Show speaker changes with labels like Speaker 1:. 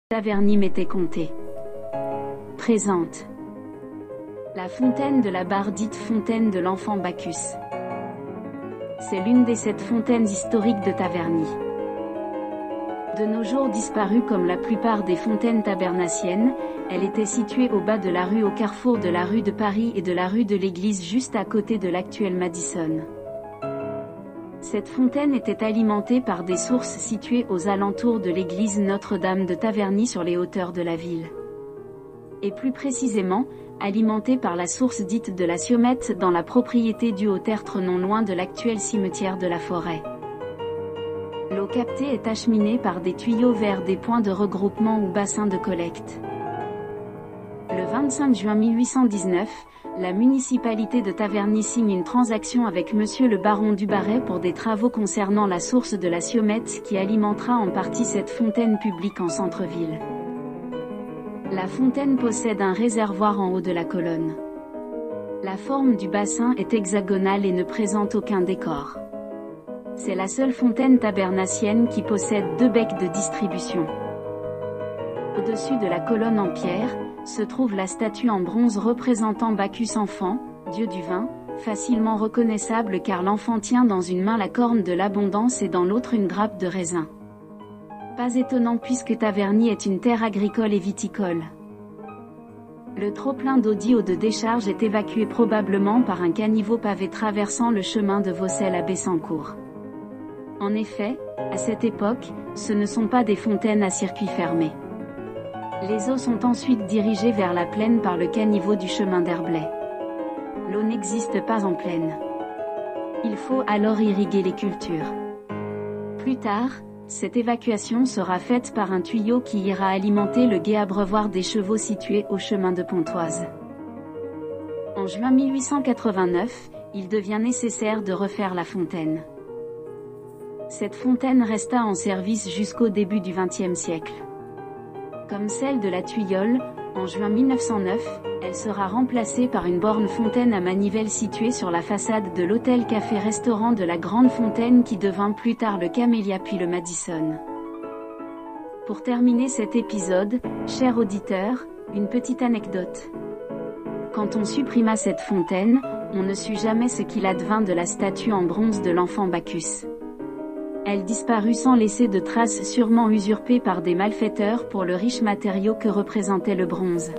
Speaker 1: Taverny m'était compté. Présente. La fontaine de la Barre dite fontaine de l'enfant Bacchus. C'est l'une des 7 fontaines historiques de Taverny. De nos jours disparue comme la plupart des fontaines tabernaciennes, elle était située au bas de la rue au carrefour de la rue de Paris et de la rue de l'Église juste à côté de l'actuel Madison. Cette fontaine était alimentée par des sources situées aux alentours de l'église Notre-Dame de Taverny sur les hauteurs de la ville. Et plus précisément, alimentée par la source dite de la Siomette dans la propriété du Haut-Tertre non loin de l'actuel cimetière de la Forêt. L'eau captée est acheminée par des tuyaux vers des points de regroupement ou bassins de collecte. Le 25 juin 1819, la municipalité de Taverny signe une transaction avec monsieur le baron Dubarret pour des travaux concernant la source de la Siomette qui alimentera en partie cette fontaine publique en centre-ville. La fontaine possède un réservoir en haut de la colonne. La forme du bassin est hexagonale et ne présente aucun décor. C'est la seule fontaine tabernacienne qui possède 2 becs de distribution. Au-dessus de la colonne en pierre, se trouve la statue en bronze représentant Bacchus enfant, dieu du vin, facilement reconnaissable car l'enfant tient dans une main la corne de l'abondance et dans l'autre une grappe de raisin. Pas étonnant puisque Taverny est une terre agricole et viticole. Le trop-plein d'eau dit eau de décharge est évacué probablement par un caniveau pavé traversant le chemin de Vaucelles à Bessancourt. En effet, à cette époque, ce ne sont pas des fontaines à circuit fermé. Les eaux sont ensuite dirigées vers la plaine par le caniveau du chemin d'Herblay. L'eau n'existe pas en plaine. Il faut alors irriguer les cultures. Plus tard, cette évacuation sera faite par un tuyau qui ira alimenter le gué abreuvoir des chevaux situé au chemin de Pontoise. En juin 1889, il devient nécessaire de refaire la fontaine. Cette fontaine resta en service jusqu'au début du XXe siècle. Comme celle de la Tuilleule, en juin 1909, elle sera remplacée par une borne fontaine à manivelle située sur la façade de l'hôtel-café-restaurant de la Grande Fontaine qui devint plus tard le Camélia puis le Madison. Pour terminer cet épisode, chers auditeurs, une petite anecdote. Quand on supprima cette fontaine, on ne sut jamais ce qu'il advint de la statue en bronze de l'enfant Bacchus. Elle disparut sans laisser de traces sûrement usurpées par des malfaiteurs pour le riche matériau que représentait le bronze.